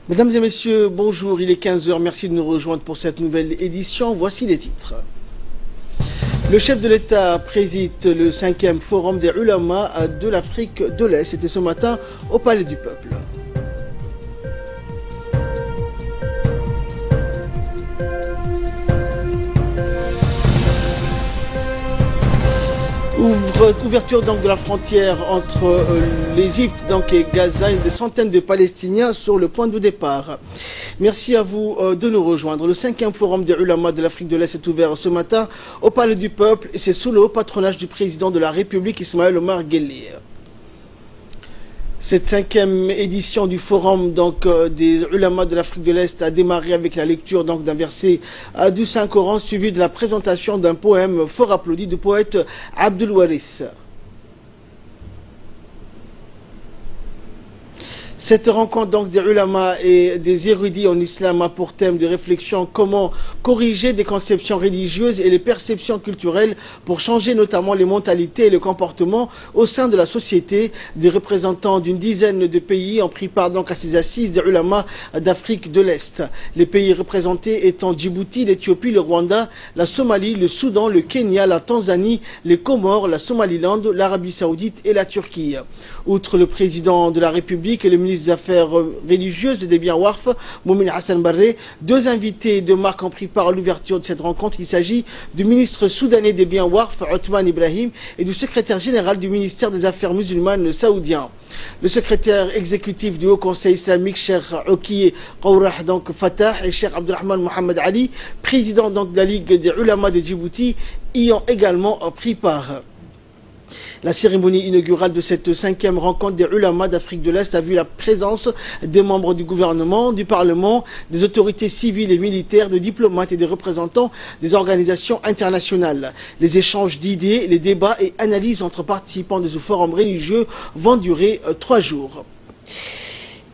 Mesdames et messieurs, bonjour, il est 15 h, merci de nous rejoindre pour cette nouvelle édition. Voici les titres. Le chef de l'État préside le 5e forum des ulama de l'Afrique de l'Est. C'était ce matin au Palais du Peuple. Ouverture donc de la frontière entre l'Égypte et Gaza, des centaines de Palestiniens sur le point de départ. Merci à vous de nous rejoindre. Le 5e forum des ulama de l'Afrique de l'Est est ouvert ce matin au Palais du Peuple et c'est sous le haut patronage du président de la République, Ismaël Omar Guelleh. Cette 5e édition du forum des ulama de l'Afrique de l'Est a démarré avec la lecture d'un verset du Saint-Coran suivi de la présentation d'un poème fort applaudi du poète Abdul Waris. Cette rencontre des ulama et des érudits en islam a pour thème de réflexion comment corriger des conceptions religieuses et les perceptions culturelles pour changer notamment les mentalités et le comportement au sein de la société. Des représentants d'une dizaine de pays ont pris part à ces assises des ulama d'Afrique de l'Est. Les pays représentés étant Djibouti, l'Éthiopie, le Rwanda, la Somalie, le Soudan, le Kenya, la Tanzanie, les Comores, la Somaliland, l'Arabie Saoudite et la Turquie. Outre le président de la République et le ministre des Affaires religieuses des biens Warf, Moumin Hassan Barré, deux invités de marque ont pris part à l'ouverture de cette rencontre. Il s'agit du ministre soudanais des biens Warf, Othman Ibrahim, et du secrétaire général du ministère des Affaires musulmanes saoudien. Le secrétaire exécutif du Haut Conseil islamique, Cheikh Oki Qaurah Fatah, et Cheikh Abdurrahman Mohamed Ali, président de la Ligue des Ulama de Djibouti, y ont également pris part. La cérémonie inaugurale de cette 5e rencontre des ulama d'Afrique de l'Est a vu la présence des membres du gouvernement, du Parlement, des autorités civiles et militaires, de diplomates et des représentants des organisations internationales. Les échanges d'idées, les débats et analyses entre participants de ce forum religieux vont durer 3 jours.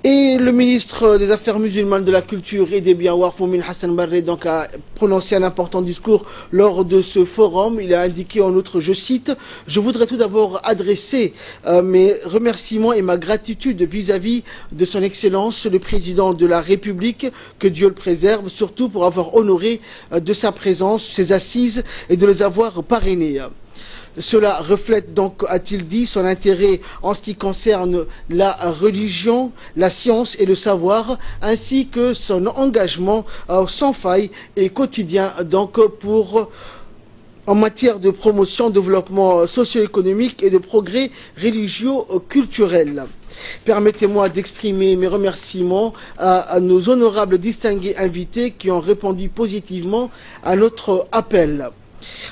Et le ministre des Affaires musulmanes, de la Culture et des biens Warf, Moumin Hassan Barré, a prononcé un important discours lors de ce forum. Il a indiqué en outre, je cite, « Je voudrais tout d'abord adresser mes remerciements et ma gratitude vis-à-vis de son Excellence, le Président de la République, que Dieu le préserve, surtout pour avoir honoré de sa présence ses assises et de les avoir parrainées. » Cela reflète donc, a-t-il dit, son intérêt en ce qui concerne la religion, la science et le savoir, ainsi que son engagement sans faille et quotidien en matière de promotion, développement socio-économique et de progrès religieux-culturel. Permettez-moi d'exprimer mes remerciements à nos honorables distingués invités qui ont répondu positivement à notre appel.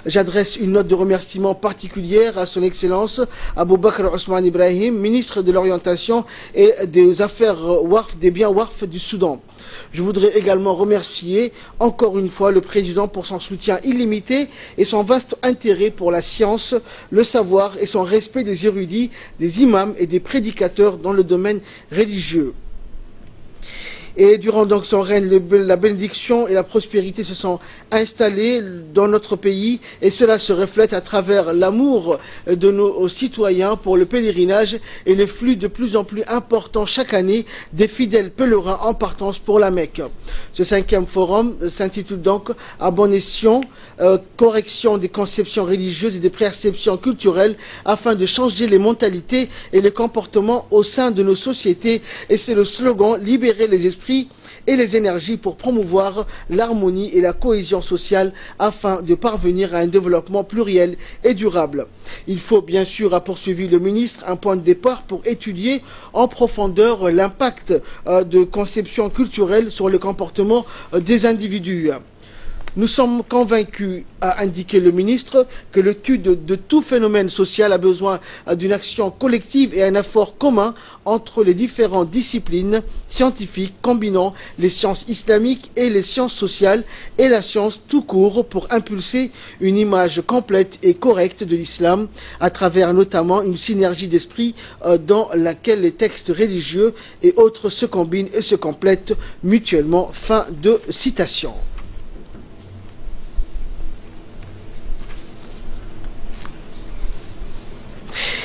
J'adresse une note de remerciement particulière à son Excellence Abou Bakr Othman Ibrahim, ministre de l'Orientation et des Affaires Warf, des biens Warf du Soudan. Je voudrais également remercier encore une fois le Président pour son soutien illimité et son vaste intérêt pour la science, le savoir et son respect des érudits, des imams et des prédicateurs dans le domaine religieux. Et durant son règne, la bénédiction et la prospérité se sont installées dans notre pays et cela se reflète à travers l'amour de nos citoyens pour le pèlerinage et le flux de plus en plus important chaque année des fidèles pèlerins en partance pour la Mecque. Ce 5e forum s'intitule donc à bon escient correction des conceptions religieuses et des perceptions culturelles afin de changer les mentalités et les comportements au sein de nos sociétés, et c'est le slogan libérer les esprits et les énergies pour promouvoir l'harmonie et la cohésion sociale afin de parvenir à un développement pluriel et durable. Il faut bien sûr, a poursuivi le ministre, un point de départ pour étudier en profondeur l'impact de conceptions culturelles sur le comportement des individus. Nous sommes convaincus, a indiqué le ministre, que l'étude de tout phénomène social a besoin d'une action collective et un effort commun entre les différentes disciplines scientifiques combinant les sciences islamiques et les sciences sociales et la science tout court pour impulser une image complète et correcte de l'islam à travers notamment une synergie d'esprit dans laquelle les textes religieux et autres se combinent et se complètent mutuellement. Fin de citation.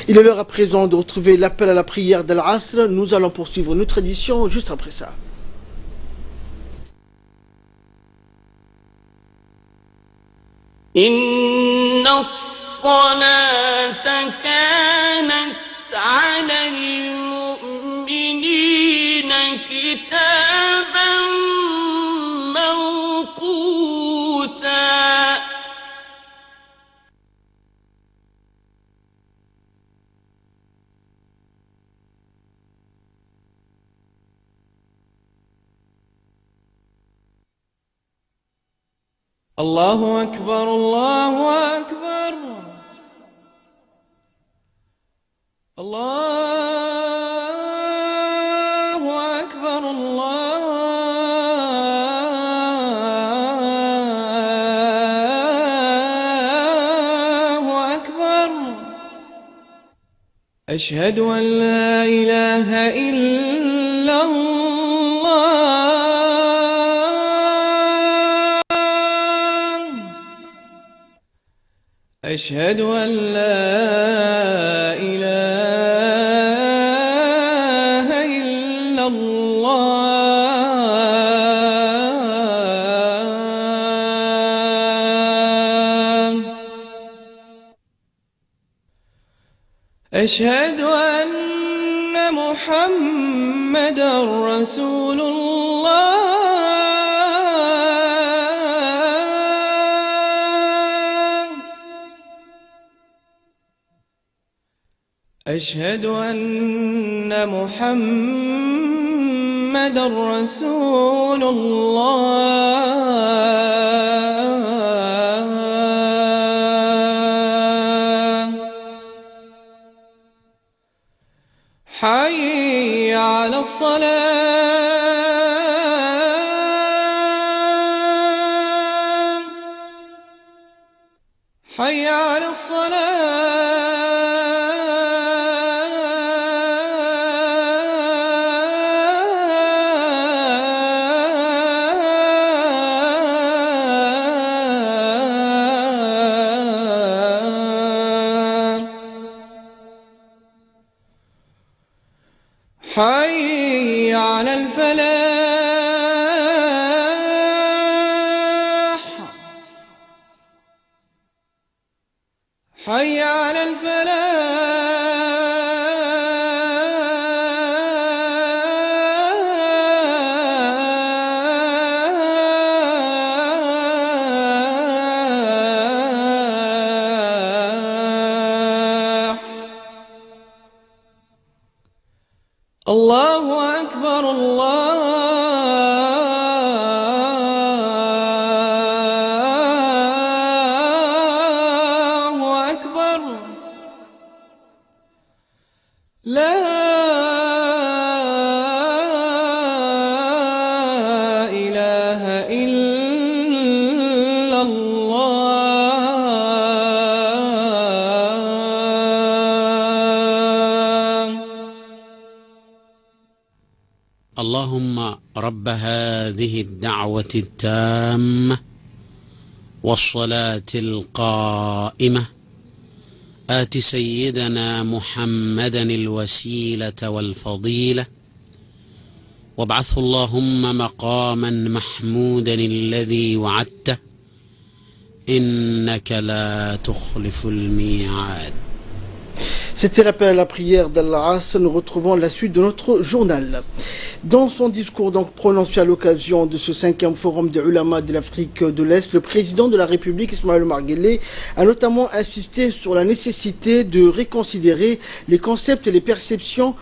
Il est l'heure à présent de retrouver l'appel à la prière d'Al-Asr. Nous allons poursuivre notre édition juste après ça. إن الصلاة كانت على المؤمنين كتابا موقوتا. الله أكبر الله أكبر الله أكبر الله أكبر. أشهد أن لا إله إلا الله. أشهد أن لا إله إلا الله. أشهد أن محمدا رسول الله. أشهد أن محمدا رسول الله. حي على الصلاة. حي على حي على الفلاح. حي على الفلاح. الله أكبر الله أكبر. لا إله إلا الله. اللهم رب هذه الدعوة التامة والصلاة القائمة آت سيدنا محمدا الوسيلة والفضيلة وابعثه اللهم مقاما محمودا الذي وعدته إنك لا تخلف الميعاد. C'était l'appel à la prière d'Al-As. Nous retrouvons la suite de notre journal. Dans son discours donc prononcé à l'occasion de ce 5e forum des ulama de l'Afrique de l'Est, le président de la République, Ismaël Omar Guelleh, a notamment insisté sur la nécessité de réconsidérer les concepts et les perceptions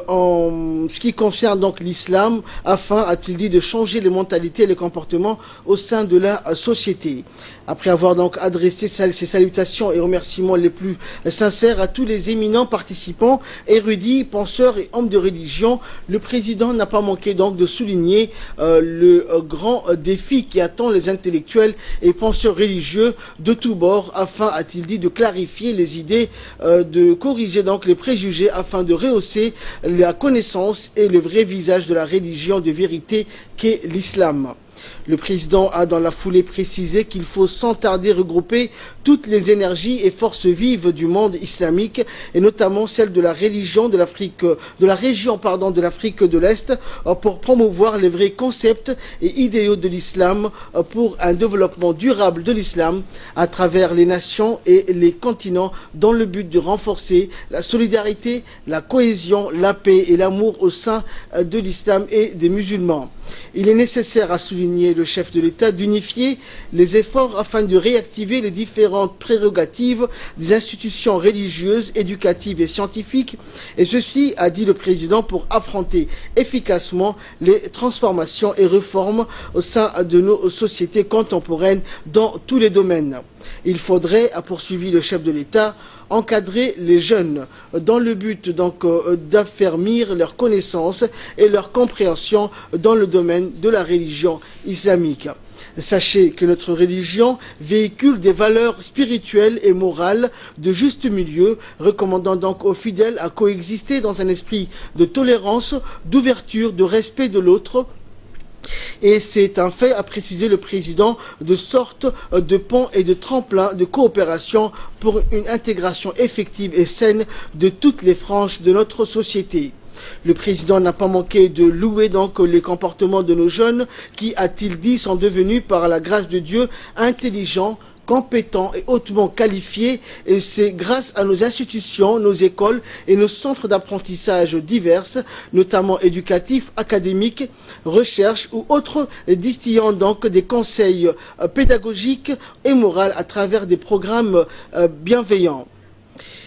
en ce qui concerne donc l'islam, afin, a-t-il dit, de changer les mentalités et les comportements au sein de la société. Après avoir donc adressé ses salutations et remerciements les plus sincères à tous les éminents participants, érudits, penseurs et hommes de religion, le président n'a pas manqué donc de souligner le grand défi qui attend les intellectuels et penseurs religieux de tous bords, afin, a-t-il dit, de clarifier les idées, de corriger donc les préjugés, afin de rehausser la connaissance et le vrai visage de la religion de vérité qu'est l'islam. Le président a dans la foulée précisé qu'il faut sans tarder regrouper toutes les énergies et forces vives du monde islamique, et notamment celles de la religion de la région de l'Afrique de l'Est, pour promouvoir les vrais concepts et idéaux de l'islam, pour un développement durable de l'islam à travers les nations et les continents, dans le but de renforcer la solidarité, la cohésion, la paix et l'amour au sein de l'islam et des musulmans. Il est nécessaire, a souligné le chef de l'État, d'unifier les efforts afin de réactiver les différentes prérogatives des institutions religieuses, éducatives et scientifiques, et ceci, a dit le président, pour affronter efficacement les transformations et réformes au sein de nos sociétés contemporaines dans tous les domaines. Il faudrait, a poursuivi le chef de l'État, encadrer les jeunes dans le but donc d'affermir leurs connaissances et leur compréhension dans le domaine de la religion islamique. Sachez que notre religion véhicule des valeurs spirituelles et morales de juste milieu, recommandant donc aux fidèles à coexister dans un esprit de tolérance, d'ouverture, de respect de l'autre. Et c'est un fait, a précisé le président, de sorte de pont et de tremplin de coopération pour une intégration effective et saine de toutes les franges de notre société. Le président n'a pas manqué de louer donc les comportements de nos jeunes qui, a-t-il dit, sont devenus par la grâce de Dieu intelligents, compétents et hautement qualifiés, et c'est grâce à nos institutions, nos écoles et nos centres d'apprentissage divers, notamment éducatifs, académiques, recherche ou autres, distillant donc des conseils pédagogiques et moraux à travers des programmes bienveillants.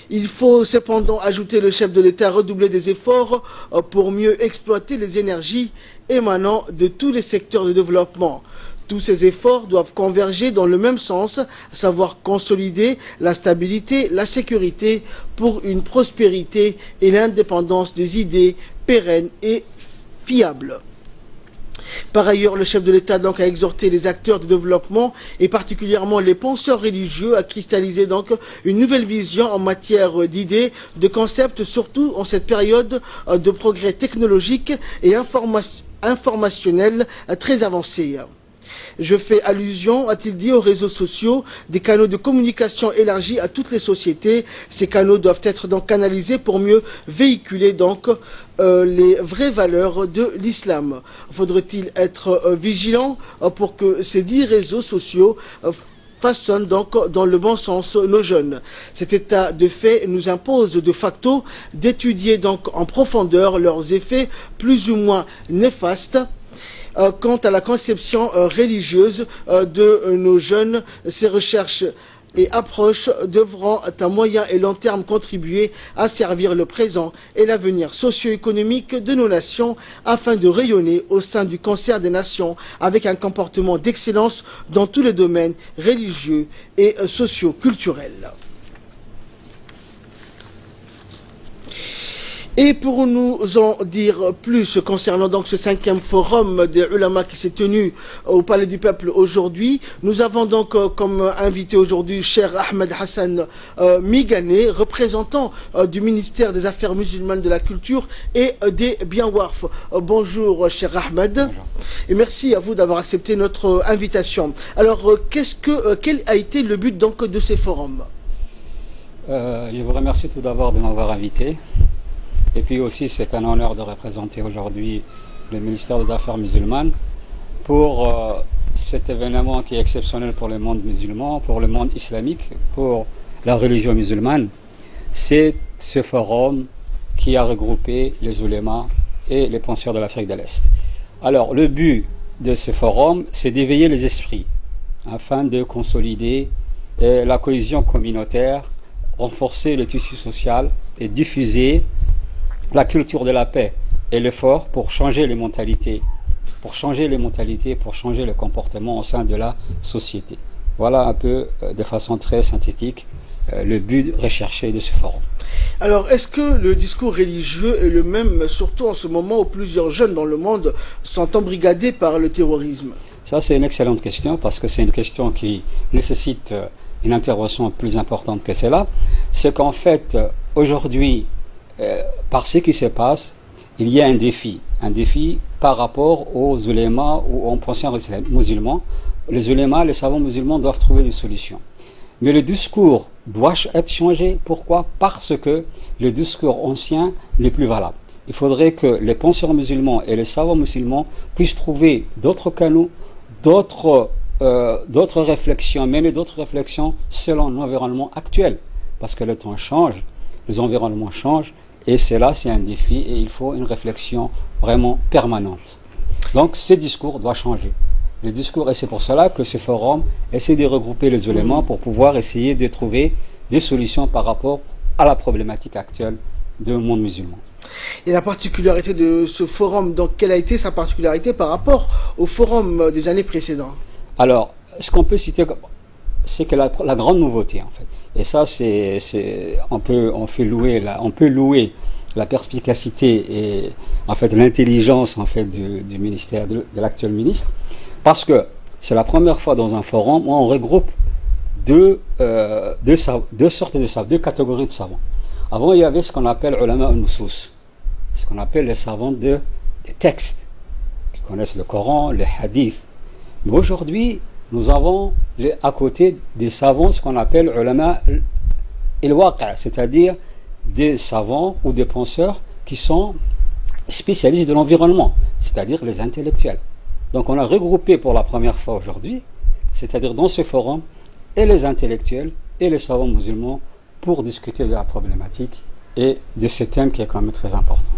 Il faut cependant, ajouter le chef de l'État, redoubler des efforts pour mieux exploiter les énergies émanant de tous les secteurs de développement. Tous ces efforts doivent converger dans le même sens, à savoir consolider la stabilité, la sécurité pour une prospérité et l'indépendance des idées pérennes et fiables. Par ailleurs, le chef de l'État donc a exhorté les acteurs de développement et particulièrement les penseurs religieux à cristalliser donc une nouvelle vision en matière d'idées, de concepts, surtout en cette période de progrès technologique et informationnel très avancé. Je fais allusion, a-t-il dit, aux réseaux sociaux, des canaux de communication élargis à toutes les sociétés. Ces canaux doivent être donc canalisés pour mieux véhiculer donc les vraies valeurs de l'islam. Faudrait-il être vigilant pour que ces dits réseaux sociaux façonnent donc dans le bon sens nos jeunes. Cet état de fait nous impose de facto d'étudier donc en profondeur leurs effets plus ou moins néfastes. Quant à la conception religieuse de nos jeunes, ces recherches et approches devront à moyen et long terme contribuer à servir le présent et l'avenir socio-économique de nos nations afin de rayonner au sein du concert des nations avec un comportement d'excellence dans tous les domaines religieux et socio-culturels. Et pour nous en dire plus concernant donc ce 5e forum des ulama qui s'est tenu au Palais du Peuple aujourd'hui, nous avons donc comme invité aujourd'hui Cheikh Ahmed Hassan Migane, représentant du ministère des Affaires musulmanes, de la Culture et des Biens Warf. Bonjour Cheikh Ahmed. Bonjour. Et merci à vous d'avoir accepté notre invitation. Alors quel a été le but donc de ces forums? Je vous remercie tout d'abord de m'avoir invité. Et puis aussi, c'est un honneur de représenter aujourd'hui le ministère des Affaires musulmanes pour cet événement qui est exceptionnel pour le monde musulman, pour le monde islamique, pour la religion musulmane. C'est ce forum qui a regroupé les ulémas et les penseurs de l'Afrique de l'Est. Alors, le but de ce forum, c'est d'éveiller les esprits afin de consolider la cohésion communautaire, renforcer le tissu social et diffuser la culture de la paix et l'effort pour changer les mentalités, pour changer le comportement au sein de la société. Voilà un peu, de façon très synthétique, le but recherché de ce forum. Alors, est-ce que le discours religieux est le même, surtout en ce moment où plusieurs jeunes dans le monde sont embrigadés par le terrorisme? Ça, c'est une excellente question, parce que c'est une question qui nécessite une intervention plus importante que cela. C'est qu'en fait, aujourd'hui, par ce qui se passe, il y a un défi par rapport aux ulémas ou aux anciens musulmans. Les ulémas, les savants musulmans doivent trouver des solutions. Mais le discours doit être changé. Pourquoi? Parce que le discours ancien n'est plus valable. Il faudrait que les penseurs musulmans et les savants musulmans puissent trouver d'autres canaux, d'autres réflexions, mener d'autres réflexions selon l'environnement actuel. Parce que le temps change, les environnements changent, et c'est un défi, et il faut une réflexion vraiment permanente. Donc ce discours doit changer. Le discours, et c'est pour cela que ce forum essaie de regrouper les éléments pour pouvoir essayer de trouver des solutions par rapport à la problématique actuelle du monde musulman. Et la particularité de ce forum, donc quelle a été sa particularité par rapport au forum des années précédentes? Alors, ce qu'on peut citer, c'est que la grande nouveauté, en fait, et ça, on peut louer la perspicacité et en fait l'intelligence en fait du ministère de l'actuel ministre, parce que c'est la première fois dans un forum où on regroupe deux catégories de savants. Avant, il y avait ce qu'on appelle ulama al-nusus, ce qu'on appelle les savants des textes, qui connaissent le Coran, les hadiths. Mais aujourd'hui, nous avons à côté des savants ce qu'on appelle ulama al-waqi', c'est-à-dire des savants ou des penseurs qui sont spécialistes de l'environnement, c'est-à-dire les intellectuels. Donc on a regroupé pour la première fois aujourd'hui, c'est-à-dire dans ce forum, et les intellectuels et les savants musulmans pour discuter de la problématique et de ce thème qui est quand même très important.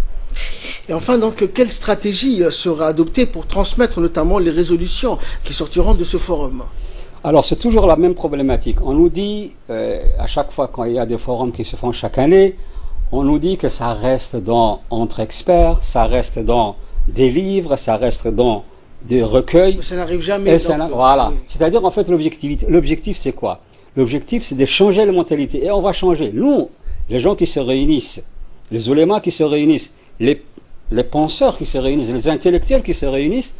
Et enfin, donc, quelle stratégie sera adoptée pour transmettre notamment les résolutions qui sortiront de ce forum? Alors c'est toujours la même problématique. On nous dit, à chaque fois quand il y a des forums qui se font chaque année, on nous dit que ça reste entre experts, ça reste dans des livres, ça reste dans des recueils. Mais ça n'arrive jamais. Voilà. Oui. C'est-à-dire en fait l'objectif c'est quoi? L'objectif c'est de changer la mentalité. Et on va changer. Nous, les gens qui se réunissent, les ulémas qui se réunissent, les penseurs qui se réunissent, les intellectuels qui se réunissent,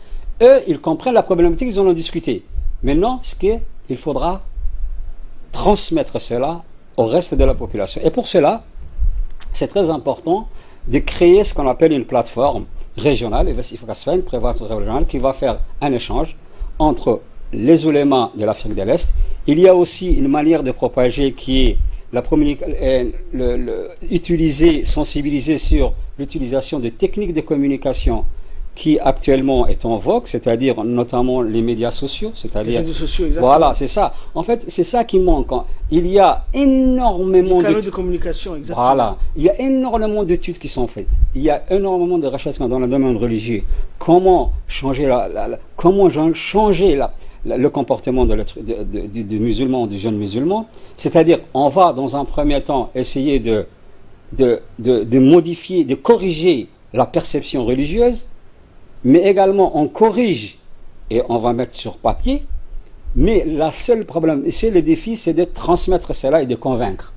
eux, ils comprennent la problématique, ils en ont discuté. Maintenant, il faudra transmettre cela au reste de la population. Et pour cela, c'est très important de créer ce qu'on appelle une plateforme régionale, une plateforme régionale qui va faire un échange entre les ulémas de l'Afrique de l'Est. Il y a aussi une manière de propager qui est sensibiliser sur l'utilisation de techniques de communication qui actuellement est en vogue, c'est-à-dire notamment les médias sociaux, c'est-à-dire les réseaux sociaux, exactement. Voilà, c'est ça. En fait, c'est ça qui manque. Il y a énormément de communication, exactement. Voilà, il y a énormément d'études qui sont faites. Il y a énormément de recherches dans le domaine religieux. Comment changer le comportement du musulman, du jeune musulman. C'est-à-dire, on va dans un premier temps essayer de modifier, de corriger la perception religieuse, mais également on corrige et on va mettre sur papier, mais le seul problème, c'est le défi, c'est de transmettre cela et de convaincre.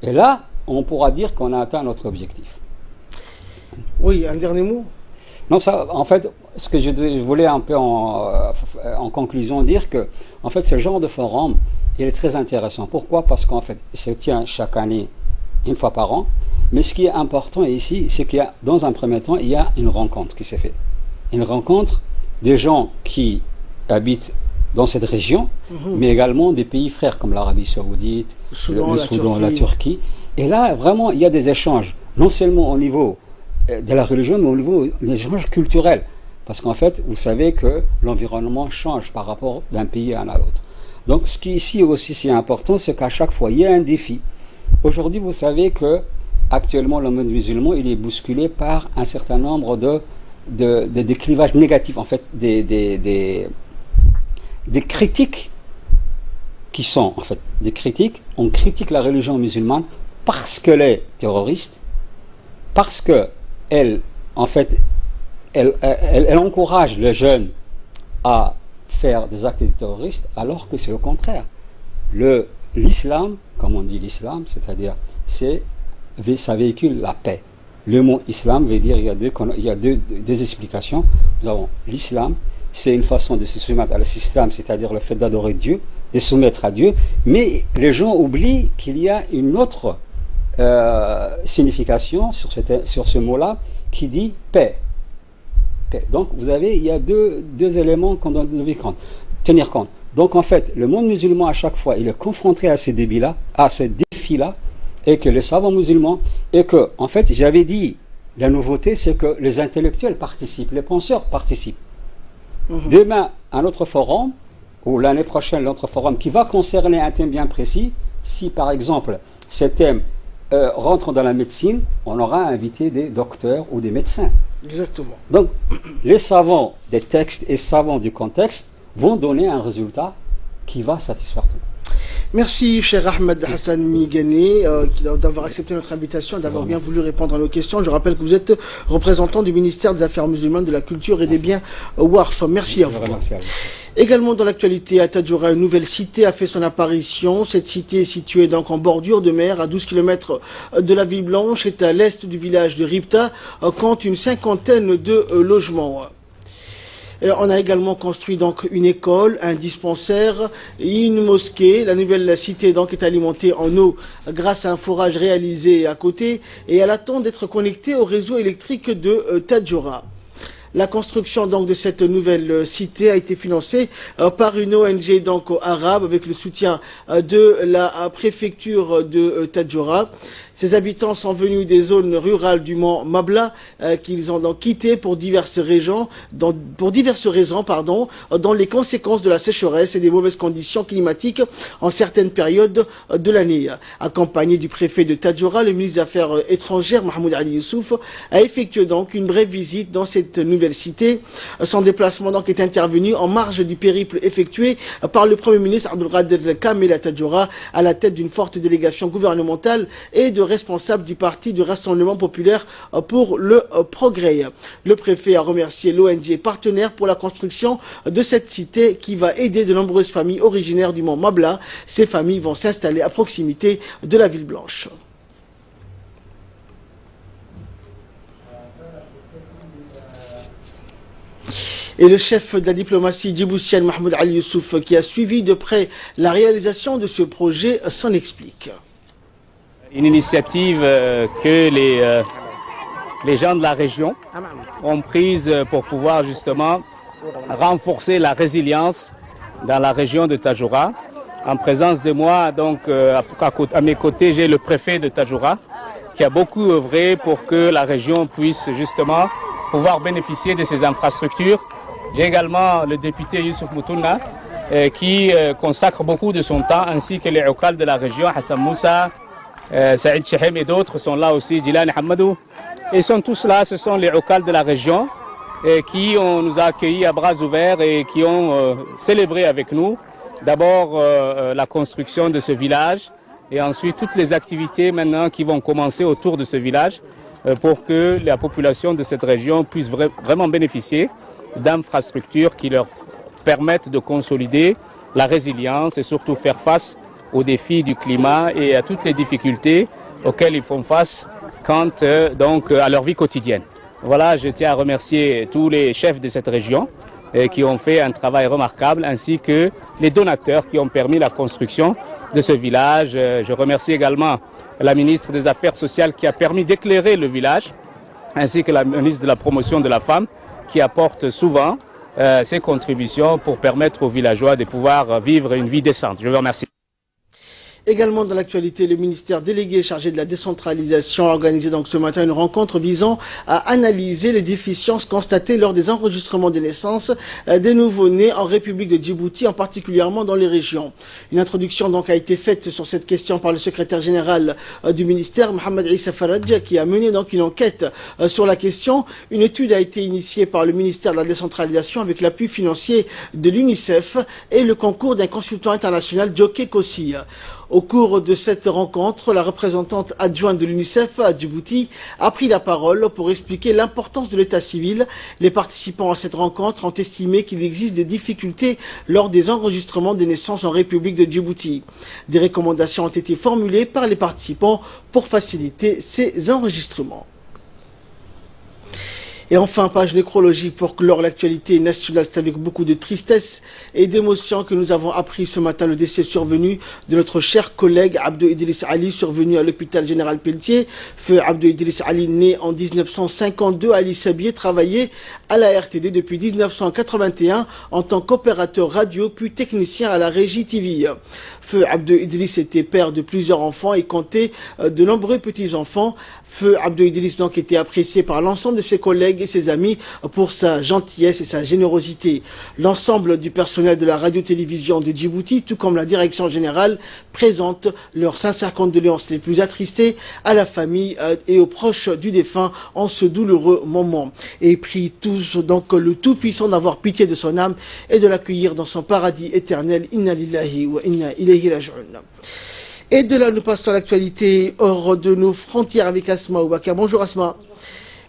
Et là, on pourra dire qu'on a atteint notre objectif. Oui, un dernier mot? Non, ça, en fait, ce que je voulais un peu en conclusion dire que, en fait, ce genre de forum, il est très intéressant. Pourquoi? Parce qu'en fait, il se tient chaque année, une fois par an. Mais ce qui est important ici, c'est qu'il y a, dans un premier temps, il y a une rencontre qui s'est faite. Une rencontre des gens qui habitent dans cette région, mais également des pays frères comme l'Arabie Saoudite, le Soudan, la Turquie. Et là, vraiment, il y a des échanges, non seulement au niveau de la religion, mais au niveau des échanges culturels. Parce qu'en fait, vous savez que l'environnement change par rapport d'un pays à l'autre. Donc, ce qui ici aussi c'est important, c'est qu'à chaque fois, il y a un défi. Aujourd'hui, vous savez que actuellement, le monde musulman, il est bousculé par un certain nombre de clivages négatifs, en fait, des critiques qui sont, en fait, des critiques. On critique la religion musulmane parce qu'elle est terroriste, parce qu'elle, en fait, elle encourage les jeunes à faire des actes terroristes, alors que c'est le contraire. L'islam, comme on dit l'islam, c'est-à-dire, ça véhicule la paix. Le mot islam veut dire, il y a deux explications. Nous avons l'islam, c'est une façon de se soumettre à le système, c'est-à-dire le fait d'adorer Dieu, de se soumettre à Dieu, mais les gens oublient qu'il y a une autre signification sur ce mot-là qui dit paix. Donc vous avez, il y a deux éléments qu'on doit tenir compte. Donc en fait, le monde musulman à chaque fois, il est confronté à ces défis-là, et que les savants musulmans, et que, en fait, j'avais dit, la nouveauté, c'est que les intellectuels participent, les penseurs participent. Demain, un autre forum, ou l'année prochaine, l'autre forum, qui va concerner un thème bien précis, si par exemple, ce thème rentre dans la médecine, on aura invité des docteurs ou des médecins. Exactement. Donc, les savants des textes et savants du contexte vont donner un résultat qui va satisfaire tout le monde. Merci, cher Ahmed Hassan Migane, d'avoir accepté notre invitation et d'avoir bien voulu répondre à nos questions. Je rappelle que vous êtes représentant du ministère des Affaires musulmanes, de la Culture et des Biens Warf. Merci à vous. Également dans l'actualité, à Tadjoura, une nouvelle cité a fait son apparition. Cette cité, située donc en bordure de mer, à 12 km de la ville blanche, est à l'est du village de Ripta, compte une cinquantaine de logements. On a également construit donc une école, un dispensaire et une mosquée. La nouvelle cité donc est alimentée en eau grâce à un forage réalisé à côté et elle attend d'être connectée au réseau électrique de Tadjoura. La construction donc de cette nouvelle cité a été financée par une ONG donc arabe avec le soutien de la préfecture de Tadjoura. Ces habitants sont venus des zones rurales du mont Mabla qu'ils ont donc quitté pour diverses raisons, dont les conséquences de la sécheresse et des mauvaises conditions climatiques en certaines périodes de l'année. Accompagné du préfet de Tadjoura, le ministre des Affaires étrangères Mahmoud Ali Youssouf a effectué donc une brève visite dans cette nouvelle cité. Son déplacement donc est intervenu en marge du périple effectué par le Premier ministre Abdelkader Kamel à Tadjoura à la tête d'une forte délégation gouvernementale et de responsable du parti du Rassemblement populaire pour le progrès. Le préfet a remercié l'ONG partenaire pour la construction de cette cité qui va aider de nombreuses familles originaires du mont Mabla. Ces familles vont s'installer à proximité de la ville blanche. Et le chef de la diplomatie djiboutienne Mahmoud Ali Youssouf, qui a suivi de près la réalisation de ce projet, s'en explique. Une initiative que les gens de la région ont prise pour pouvoir justement renforcer la résilience dans la région de Tadjoura. En présence de moi, donc à mes côtés, j'ai le préfet de Tadjoura qui a beaucoup œuvré pour que la région puisse justement pouvoir bénéficier de ces infrastructures. J'ai également le député Youssouf Moutouna qui consacre beaucoup de son temps, ainsi que les Oukal de la région, Hassan Moussa, Saïd Chehem et d'autres sont là aussi, Djilani Hamadou. Ils sont tous là, ce sont les Oukal de la région qui nous a accueillis à bras ouverts et qui ont célébré avec nous d'abord la construction de ce village et ensuite toutes les activités maintenant qui vont commencer autour de ce village pour que la population de cette région puisse vraiment bénéficier d'infrastructures qui leur permettent de consolider la résilience et surtout faire face aux défis du climat et à toutes les difficultés auxquelles ils font face quant donc à leur vie quotidienne. Voilà, je tiens à remercier tous les chefs de cette région qui ont fait un travail remarquable, ainsi que les donateurs qui ont permis la construction de ce village. Je remercie également la ministre des Affaires sociales qui a permis d'éclairer le village, ainsi que la ministre de la Promotion de la Femme qui apporte souvent ses contributions pour permettre aux villageois de pouvoir vivre une vie décente. Je vous remercie. Également dans l'actualité, le ministère délégué chargé de la décentralisation a organisé donc ce matin une rencontre visant à analyser les déficiences constatées lors des enregistrements de naissance des nouveau-nés en République de Djibouti, en particulièrement dans les régions. Une introduction donc a été faite sur cette question par le secrétaire général du ministère, Mohamed Issa Faradja, qui a mené donc une enquête sur la question. Une étude a été initiée par le ministère de la décentralisation avec l'appui financier de l'UNICEF et le concours d'un consultant international, Djoké Kossi. Au cours de cette rencontre, la représentante adjointe de l'UNICEF à Djibouti a pris la parole pour expliquer l'importance de l'état civil. Les participants à cette rencontre ont estimé qu'il existe des difficultés lors des enregistrements des naissances en République de Djibouti. Des recommandations ont été formulées par les participants pour faciliter ces enregistrements. Et enfin, page nécrologie pour clore l'actualité nationale. C'est avec beaucoup de tristesse et d'émotion que nous avons appris ce matin le décès survenu de notre cher collègue Abdou Idriss Ali, survenu à l'hôpital général Pelletier. Feu Abdou Idriss Ali, né en 1952 à Ali Sabié, travaillait à la RTD depuis 1981 en tant qu'opérateur radio puis technicien à la régie TV. Feu Abdou Idriss était père de plusieurs enfants et comptait de nombreux petits-enfants. Feu Abdou Idriss donc était apprécié par l'ensemble de ses collègues et ses amis pour sa gentillesse et sa générosité. L'ensemble du personnel de la radio-télévision de Djibouti, tout comme la direction générale, présente leurs sincères condoléances les plus attristées à la famille et aux proches du défunt en ce douloureux moment. Et prie tous donc le Tout-Puissant d'avoir pitié de son âme et de l'accueillir dans son paradis éternel. Inna lillahi wa inna ilayhi raji'un. Et de là, nous passons à l'actualité hors de nos frontières avec Asma Oubaka. Bonjour Asma.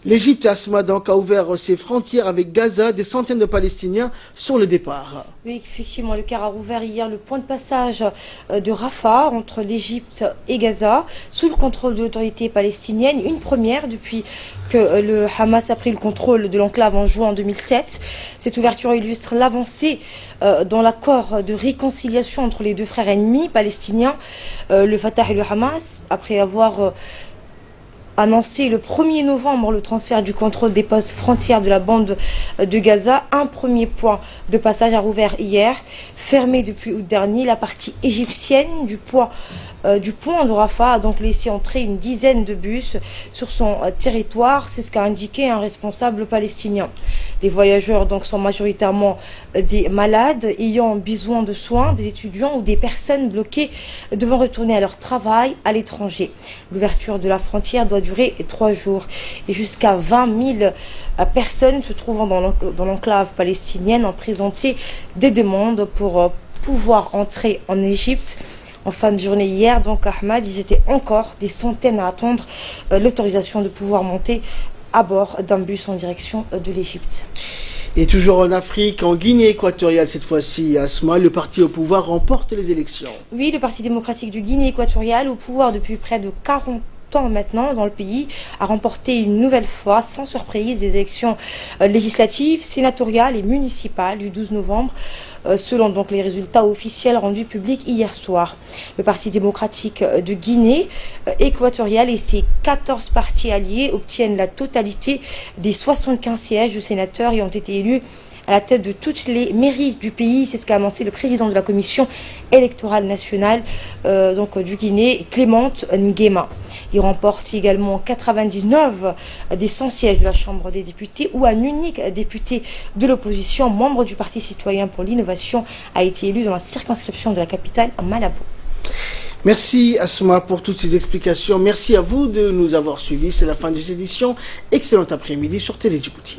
L'Égypte, Asma, donc, a ouvert ses frontières avec Gaza. Des centaines de Palestiniens sur le départ. Oui, effectivement, le Caire a ouvert hier le point de passage de Rafah entre l'Égypte et Gaza, sous le contrôle de l'autorité palestinienne. Une première depuis que le Hamas a pris le contrôle de l'enclave en juin 2007. Cette ouverture illustre l'avancée dans l'accord de réconciliation entre les deux frères ennemis palestiniens, le Fatah et le Hamas, après avoir annoncé le 1er novembre le transfert du contrôle des postes frontières de la bande de Gaza. Un premier point de passage a rouvert hier, fermé depuis août dernier. La partie égyptienne du pont de Rafah a donc laissé entrer une dizaine de bus sur son territoire. C'est ce qu'a indiqué un responsable palestinien. Les voyageurs donc sont majoritairement des malades ayant besoin de soins, des étudiants ou des personnes bloquées devant retourner à leur travail à l'étranger. L'ouverture de la frontière doit durer 3 jours et jusqu'à 20 000 personnes se trouvant dans l'enclave palestinienne ont présenté des demandes pour pouvoir entrer en Égypte. En fin de journée hier, donc Ahmad, ils étaient encore des centaines à attendre l'autorisation de pouvoir monter à bord d'un bus en direction de l'Égypte. Et toujours en Afrique, en Guinée équatoriale cette fois-ci, Asma, le parti au pouvoir remporte les élections. Oui, le Parti démocratique de Guinée équatoriale, au pouvoir depuis près de 40 ans maintenant dans le pays, a remporté une nouvelle fois, sans surprise, des élections législatives, sénatoriales et municipales du 12 novembre, selon donc les résultats officiels rendus publics hier soir. Le Parti démocratique de Guinée équatoriale et ses 14 partis alliés obtiennent la totalité des 75 sièges de sénateurs et ont été élus à la tête de toutes les mairies du pays. C'est ce qu'a annoncé le président de la commission électorale nationale du Guinée, Clément Nguema. Il remporte également 99 des 100 sièges de la Chambre des députés, où un unique député de l'opposition, membre du Parti citoyen pour l'innovation, a été élu dans la circonscription de la capitale, à Malabo. Merci Asma pour toutes ces explications. Merci à vous de nous avoir suivis. C'est la fin de cette édition. Excellent après-midi sur Télé Djibouti.